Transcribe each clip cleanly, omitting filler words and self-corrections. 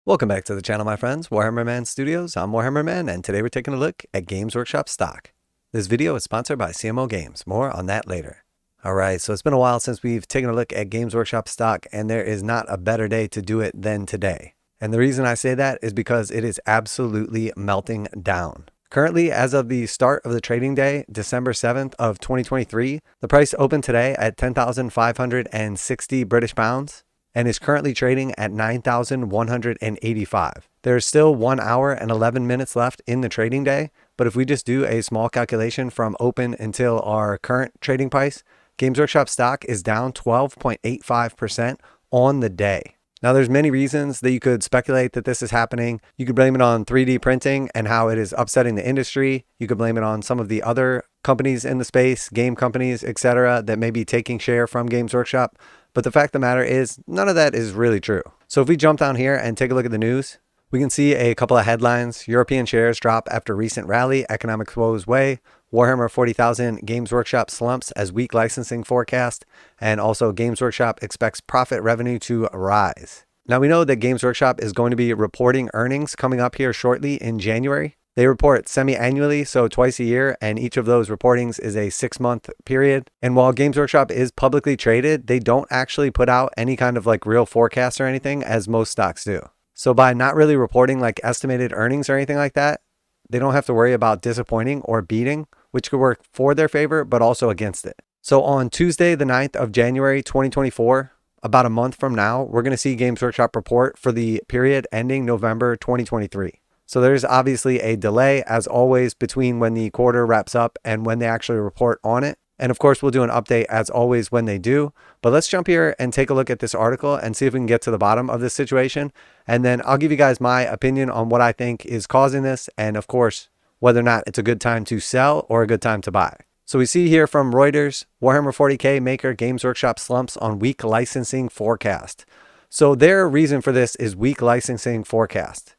Welcome back to the channel, my friends. Warhammer Man Studios. I'm Warhammer Man, and today we're taking a look at Games Workshop stock. This video is sponsored by CMO Games. More on that later. Alright, so it's been a while since we've taken a look at Games Workshop stock, and there is not a better day to do it than today. And the reason I say that is because it is absolutely melting down. Currently, as of the start of the trading day, December 7th of 2023, the price opened today at 10,560 British pounds. And is currently trading at 9,185. There is still 1 hour and 11 minutes left in the trading day, but if we just do a small calculation from open until our current trading price, Games Workshop stock is down 12.85% on the day. Now there's many reasons that you could speculate that this is happening. You could blame it on 3D printing and how it is upsetting the industry. You could blame it on some of the other companies in the space, game companies, etc., that may be taking share from Games Workshop. But the fact of the matter is, none of that is really true. So if we jump down here and take a look at the news, we can see a couple of headlines. European shares drop after recent rally, economic woes weigh, Warhammer 40,000 Games Workshop slumps as weak licensing forecast, and also Games Workshop expects profit revenue to rise. Now we know that Games Workshop is going to be reporting earnings coming up here shortly in January. They report semi-annually, so twice a year, and each of those reportings is a 6-month period. And while Games Workshop is publicly traded, they don't actually put out any kind of real forecast or anything, as most stocks do. So by not really reporting estimated earnings or anything like that, they don't have to worry about disappointing or beating, which could work for their favor, but also against it. So on Tuesday, the 9th of January, 2024, about a month from now, we're going to see Games Workshop report for the period ending November 2023. So there's obviously a delay, as always, between when the quarter wraps up and when they actually report on it. And of course, we'll do an update as always when they do. But let's jump here and take a look at this article and see if we can get to the bottom of this situation. And then I'll give you guys my opinion on what I think is causing this. And of course, whether or not it's a good time to sell or a good time to buy. So we see here from Reuters, Warhammer 40K maker Games Workshop slumps on weak licensing forecast. So their reason for this is weak licensing forecast.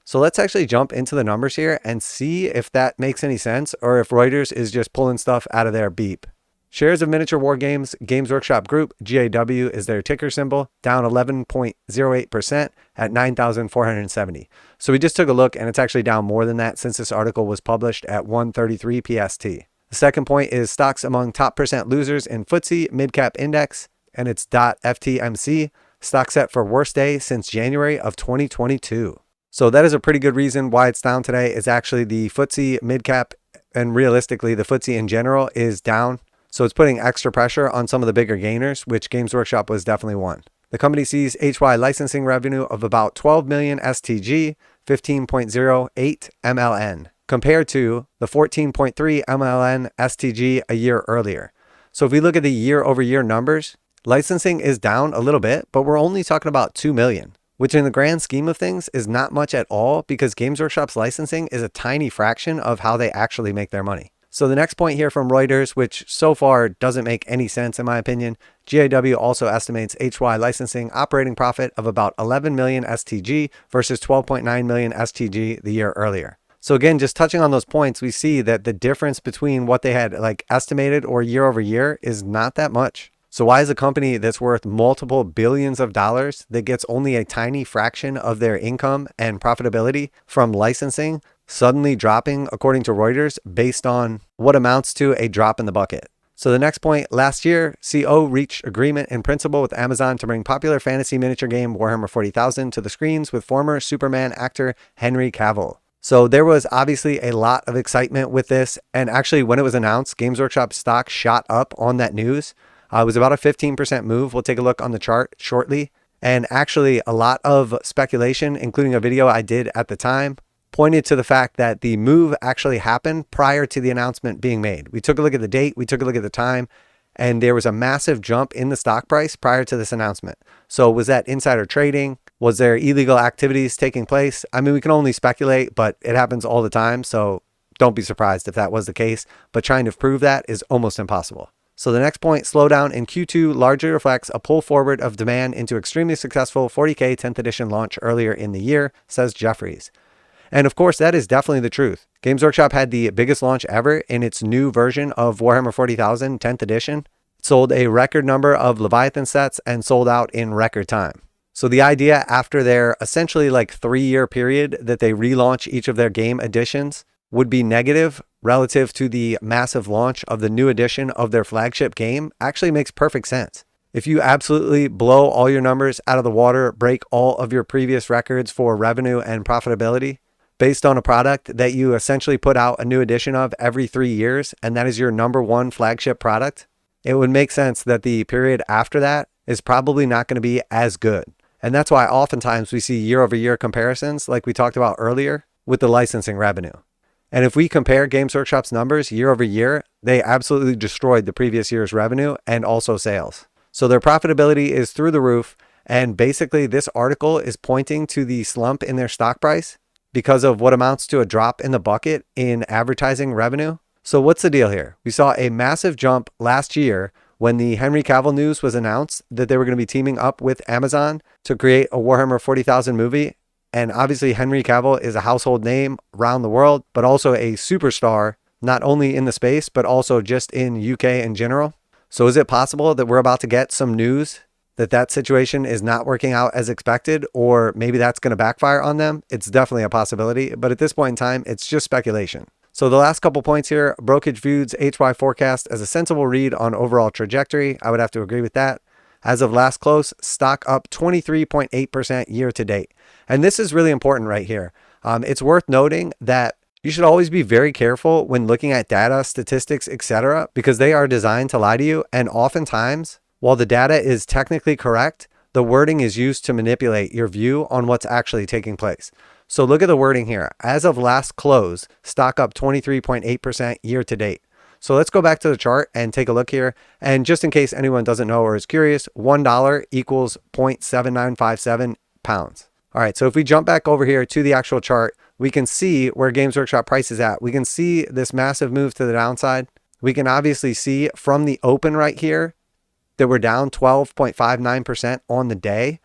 So let's actually jump into the numbers here and see if that makes any sense or if Reuters is just pulling stuff out of their beep. Shares of miniature war games, Games Workshop Group, GAW is their ticker symbol, down 11.08% at 9,470. So we just took a look and it's actually down more than that since this article was published at 1:33 PST. The second point is stocks among top percent losers in FTSE Midcap Index, and it's .ftmc, stock set for worst day since January of 2022. So that is a pretty good reason why it's down today. Is actually the FTSE midcap, and realistically the FTSE in general is down. So it's putting extra pressure on some of the bigger gainers, which Games Workshop was definitely one. The company sees HY licensing revenue of about 12 million STG, 15.08 MLN, compared to the 14.3 MLN STG a year earlier. So if we look at the year-over-year numbers, licensing is down a little bit, but we're only talking about 2 million. Which in the grand scheme of things is not much at all because Games Workshop's licensing is a tiny fraction of how they actually make their money. So the next point here from Reuters, which so far doesn't make any sense in my opinion, GAW also estimates HY licensing operating profit of about 11 million STG versus 12.9 million STG the year earlier. So again, just touching on those points, we see that the difference between what they had estimated or year over year is not that much. So why is a company that's worth multiple billions of dollars that gets only a tiny fraction of their income and profitability from licensing suddenly dropping, according to Reuters, based on what amounts to a drop in the bucket? So the next point, last year, CO reached agreement in principle with Amazon to bring popular fantasy miniature game Warhammer 40,000 to the screens with former Superman actor Henry Cavill. So there was obviously a lot of excitement with this. And actually, when it was announced, Games Workshop stock shot up on that news. It was about a 15% move. We'll take a look on the chart shortly. And actually a lot of speculation, including a video I did at the time, pointed to the fact that the move actually happened prior to the announcement being made. We took a look at the date, we took a look at the time, and there was a massive jump in the stock price prior to this announcement. So was that insider trading? Was there illegal activities taking place? I mean, we can only speculate, but it happens all the time. So don't be surprised if that was the case, but trying to prove that is almost impossible. So the next point, slowdown in Q2 largely reflects a pull forward of demand into extremely successful 40K 10th edition launch earlier in the year, says Jeffries. And of course, that is definitely the truth. Games Workshop had the biggest launch ever in its new version of Warhammer 40,000 10th edition. It sold a record number of Leviathan sets and sold out in record time. So the idea after their essentially like 3-year period that they relaunch each of their game editions would be negative relative to the massive launch of the new edition of their flagship game actually makes perfect sense. If you absolutely blow all your numbers out of the water, break all of your previous records for revenue and profitability based on a product that you essentially put out a new edition of every 3 years, and that is your number one flagship product, it would make sense that the period after that is probably not going to be as good. And that's why oftentimes we see year-over-year comparisons like we talked about earlier with the licensing revenue. And if we compare Games Workshop's numbers year over year, they absolutely destroyed the previous year's revenue and also sales. So their profitability is through the roof. And basically this article is pointing to the slump in their stock price because of what amounts to a drop in the bucket in advertising revenue. So what's the deal here? We saw a massive jump last year when the Henry Cavill news was announced that they were going to be teaming up with Amazon to create a Warhammer 40,000 movie. And obviously Henry Cavill is a household name around the world, but also a superstar, not only in the space, but also just in UK in general. So is it possible that we're about to get some news that that situation is not working out as expected, or maybe that's going to backfire on them? It's definitely a possibility, but at this point in time, it's just speculation. So the last couple points here, Brokerage views HY forecast as a sensible read on overall trajectory. I would have to agree with that. As of last close, stock up 23.8% year to date. And this is really important right here. It's worth noting that you should always be very careful when looking at data, statistics, etc., because they are designed to lie to you. And oftentimes, while the data is technically correct, the wording is used to manipulate your view on what's actually taking place. So look at the wording here. As of last close, stock up 23.8% year to date. So let's go back to the chart and take a look here. And just in case anyone doesn't know or is curious, $1 equals 0.7957 pounds. All right, so if we jump back over here to the actual chart, we can see where Games Workshop price is at. We can see this massive move to the downside. We can obviously see from the open right here that we're down 12.59% on the day.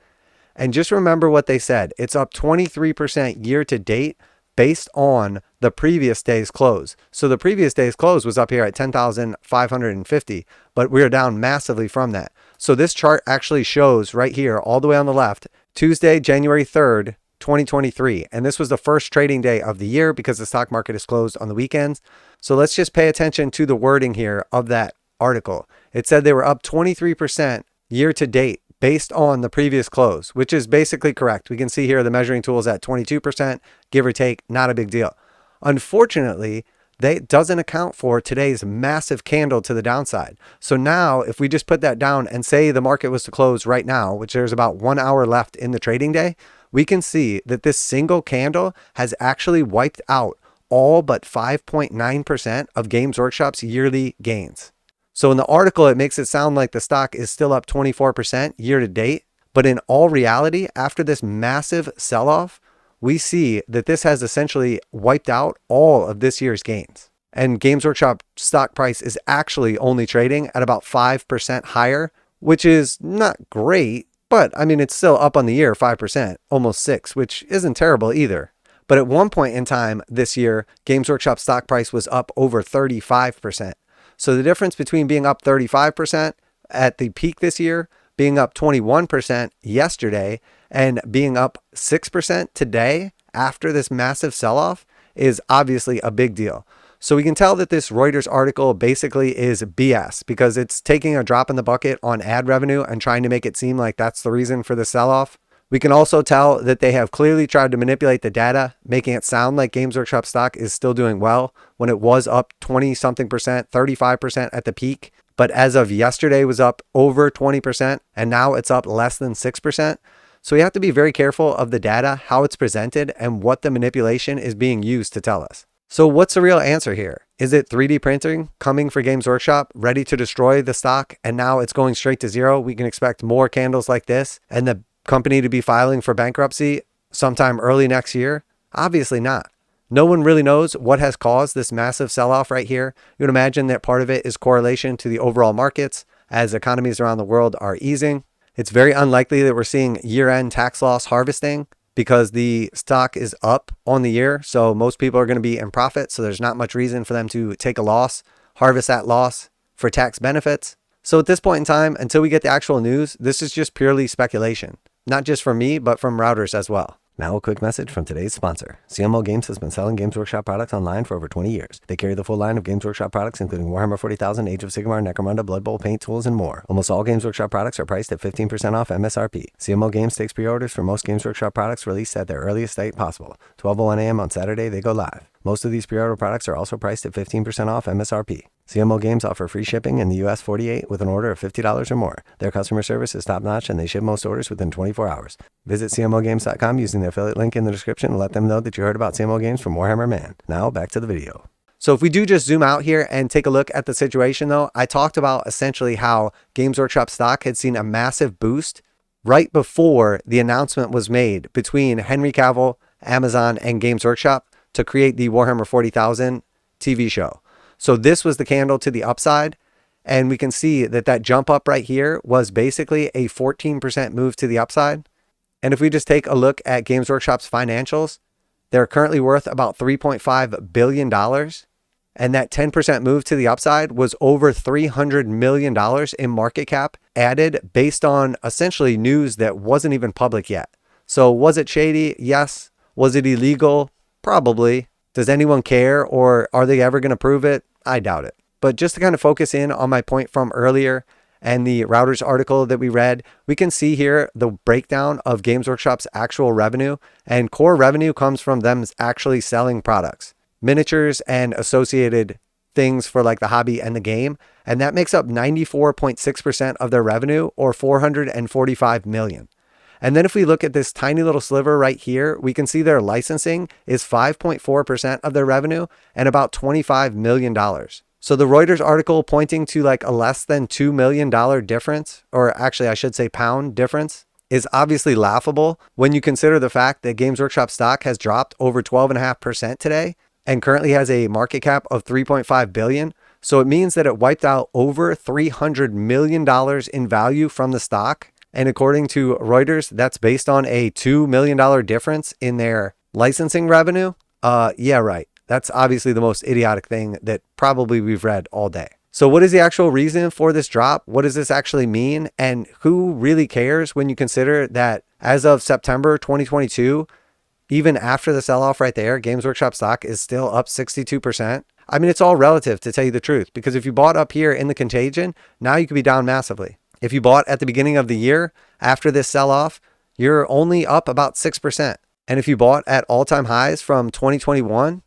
And just remember what they said. It's up 23% year to date based on the previous day's close. So the previous day's close was up here at 10,550, but we're down massively from that. So this chart actually shows right here, all the way on the left, Tuesday, January 3rd, 2023. And this was the first trading day of the year because the stock market is closed on the weekends. So let's just pay attention to the wording here of that article. It said they were up 23% year to date based on the previous close, which is basically correct. We can see here the measuring tool is at 22%, give or take, not a big deal. Unfortunately, that doesn't account for today's massive candle to the downside. So now if we just put that down and say the market was to close right now, which there's about 1 hour left in the trading day, we can see that this single candle has actually wiped out all but 5.9% of Games Workshop's yearly gains. So in the article, it makes it sound like the stock is still up 24% year to date. But in all reality, after this massive sell-off, we see that this has essentially wiped out all of this year's gains. And Games Workshop stock price is actually only trading at about 5% higher, which is not great, but I mean, it's still up on the year 5%, almost 6%, which isn't terrible either. But at one point in time this year, Games Workshop stock price was up over 35%. So the difference between being up 35% at the peak this year, being up 21% yesterday, and being up 6% today after this massive sell-off is obviously a big deal. So we can tell that this Reuters article basically is BS because it's taking a drop in the bucket on ad revenue and trying to make it seem like that's the reason for the sell-off. We can also tell that they have clearly tried to manipulate the data, making it sound like Games Workshop stock is still doing well when it was up 20-something%, 35% at the peak. But as of yesterday was up over 20% and now it's up less than 6%. So we have to be very careful of the data, how it's presented, and what the manipulation is being used to tell us. So what's the real answer here? Is it 3D printing coming for Games Workshop, ready to destroy the stock, and now it's going straight to zero? We can expect more candles like this and the company to be filing for bankruptcy sometime early next year? Obviously not. No one really knows what has caused this massive sell-off right here. You would imagine that part of it is correlation to the overall markets as economies around the world are easing. It's very unlikely that we're seeing year-end tax loss harvesting because the stock is up on the year. So most people are going to be in profit. So there's not much reason for them to take a loss, harvest that loss for tax benefits. So at this point in time, until we get the actual news, this is just purely speculation. not just from me, but from routers as well. Now a quick message from today's sponsor. CMO Games has been selling Games Workshop products online for over 20 years. They carry the full line of Games Workshop products, including Warhammer 40,000, Age of Sigmar, Necromunda, Blood Bowl, paint tools, and more. Almost all Games Workshop products are priced at 15% off MSRP. CMO Games takes pre-orders for most Games Workshop products released at their earliest date possible. 12:01 a.m. on Saturday, they go live. Most of these pre-order products are also priced at 15% off MSRP. CMO Games offer free shipping in the US 48 with an order of $50 or more. Their customer service is top-notch and they ship most orders within 24 hours. Visit CMOGames.com using the affiliate link in the description and let them know that you heard about CMO Games from Warhammer Man. Now back to the video. So if we do just zoom out here and take a look at the situation though, I talked about essentially how Games Workshop stock had seen a massive boost right before the announcement was made between Henry Cavill, Amazon, and Games Workshop to create the Warhammer 40,000 TV show. So this was the candle to the upside, and we can see that that jump up right here was basically a 14% move to the upside. And if we just take a look at Games Workshop's financials, they're currently worth about $3.5 billion. And that 10% move to the upside was over $300 million in market cap added based on essentially news that wasn't even public yet. So was it shady? Yes. Was it illegal? Probably. Does anyone care, or are they ever going to prove it? I doubt it. But just to kind of focus in on my point from earlier and the routers article that we read, we can see here the breakdown of Games Workshop's actual revenue, and core revenue comes from them actually selling products, miniatures and associated things for like the hobby and the game. And that makes up 94.6% of their revenue, or 445 million. And then if we look at this tiny little sliver right here, we can see their licensing is 5.4% of their revenue and about $25 million. So the Reuters article pointing to like a less than $2 million difference, or actually I should say pound difference, is obviously laughable when you consider the fact that Games Workshop stock has dropped over 12.5% today and currently has a market cap of 3.5 billion. So it means that it wiped out over $300 million in value from the stock. And according to Reuters, that's based on a $2 million difference in their licensing revenue. Yeah, right. That's obviously the most idiotic thing that probably we've read all day. So what is the actual reason for this drop? What does this actually mean? And who really cares when you consider that as of September 2022, even after the sell-off right there, Games Workshop stock is still up 62%. I mean, it's all relative, to tell you the truth, because if you bought up here in the contagion, now you could be down massively. If you bought at the beginning of the year after this sell-off, you're only up about 6%. And if you bought at all-time highs from 2021,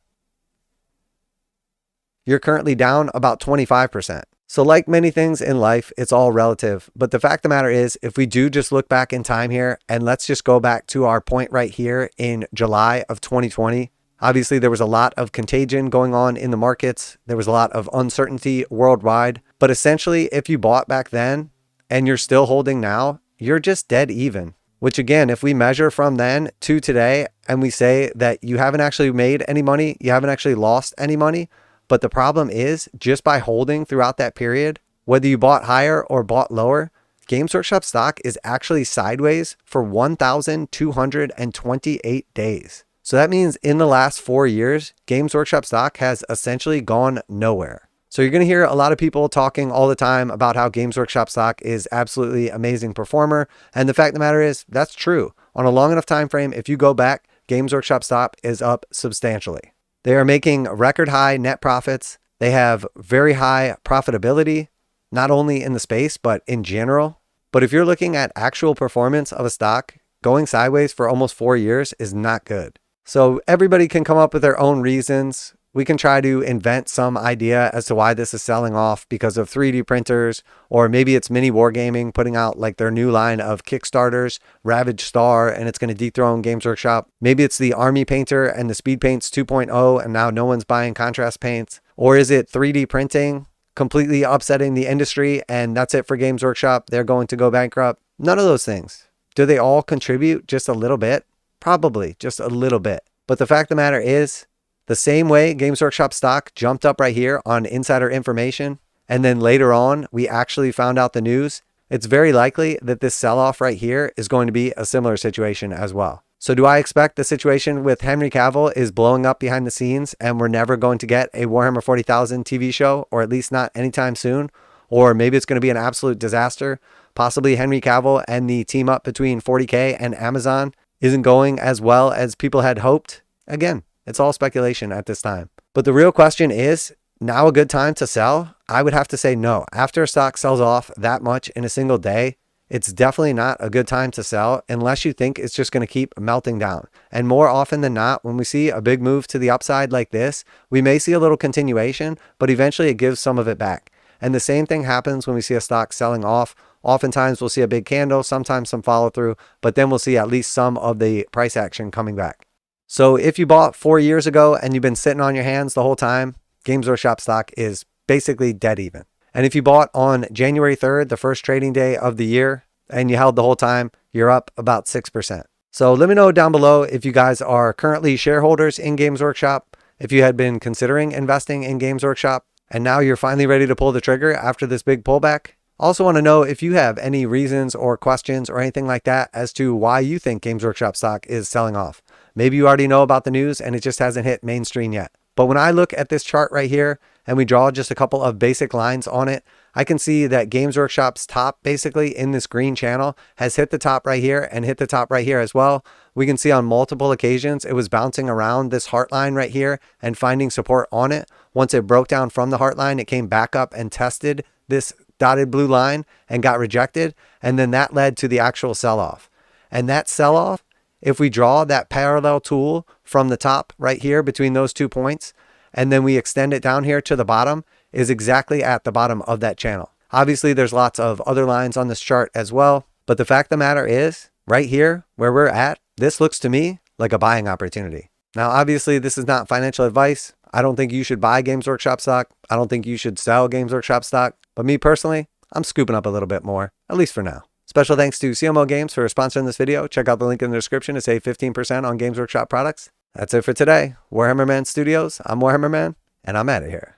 you're currently down about 25%. So like many things in life, it's all relative. But the fact of the matter is, if we do just look back in time here, and let's just go back to our point right here in July of 2020, obviously there was a lot of contagion going on in the markets. There was a lot of uncertainty worldwide. But essentially, if you bought back then, and you're still holding now, you're just dead even. Which again, if we measure from then to today and we say that you haven't actually made any money, you haven't actually lost any money, but the problem is just by holding throughout that period, whether you bought higher or bought lower, Games Workshop stock is actually sideways for 1,228 days. So that means in the last 4 years, Games Workshop stock has essentially gone nowhere. So you're going to hear a lot of people talking all the time about how Games Workshop stock is absolutely amazing performer. And the fact of the matter is, that's true. On a long enough time frame, if you go back, Games Workshop stock is up substantially. They are making record high net profits. They have very high profitability, not only in the space, but in general. But if you're looking at actual performance of a stock, going sideways for almost 4 years is not good. So everybody can come up with their own reasons. We can try to invent some idea as to why this is selling off because of 3D printers, or maybe it's Mini Wargaming putting out like their new line of Kickstarters, Ravage Star, and it's going to dethrone Games Workshop. Maybe it's the Army Painter and the Speedpaints 2.0, and now no one's buying contrast paints. Or is it 3D printing completely upsetting the industry and that's it for Games Workshop? They're going to go bankrupt. None of those things. Do they all contribute just a little bit? Probably just a little bit. But the fact of the matter is, the same way Games Workshop stock jumped up right here on insider information, and then later on we actually found out the news, it's very likely that this sell-off right here is going to be a similar situation as well. So do I expect the situation with Henry Cavill is blowing up behind the scenes and we're never going to get a Warhammer 40,000 TV show, or at least not anytime soon? or maybe it's going to be an absolute disaster. Possibly Henry Cavill and the team up between 40K and Amazon isn't going as well as people had hoped. Again, it's all speculation at this time. But the real question is, now a good time to sell? I would have to say no. After a stock sells off that much in a single day, it's definitely not a good time to sell unless you think it's just going to keep melting down. And more often than not, when we see a big move to the upside like this, we may see a little continuation, but eventually it gives some of it back. And the same thing happens when we see a stock selling off. Oftentimes we'll see a big candle, sometimes some follow through, but then we'll see at least some of the price action coming back. So if you bought 4 years ago and you've been sitting on your hands the whole time, Games Workshop stock is basically dead even. And if you bought on January 3rd, the first trading day of the year, and you held the whole time, you're up about 6%. So let me know down below if you guys are currently shareholders in Games Workshop, if you had been considering investing in Games Workshop, and now you're finally ready to pull the trigger after this big pullback. Also want to know if you have any reasons or questions or anything like that as to why you think Games Workshop stock is selling off. Maybe you already know about the news and it just hasn't hit mainstream yet. But when I look at this chart right here and we draw just a couple of basic lines on it, I can see that Games Workshop's top basically in this green channel has hit the top right here and hit the top right here as well. We can see on multiple occasions it was bouncing around this heart line right here and finding support on it. Once it broke down from the heart line, it came back up and tested this dotted blue line and got rejected. And then that led to the actual sell-off. And that sell-off, if we draw that parallel tool from the top right here between those 2 points, and then we extend it down here to the bottom, is exactly at the bottom of that channel. Obviously, there's lots of other lines on this chart as well. But the fact of the matter is, right here where we're at, this looks to me like a buying opportunity. Now, obviously, this is not financial advice. I don't think you should buy Games Workshop stock. I don't think you should sell Games Workshop stock. But me personally, I'm scooping up a little bit more, at least for now. Special thanks to CMO Games for sponsoring this video. Check out the link in the description to save 15% on Games Workshop products. That's it for today. Warhammer Man Studios, I'm Warhammer Man, and I'm out of here.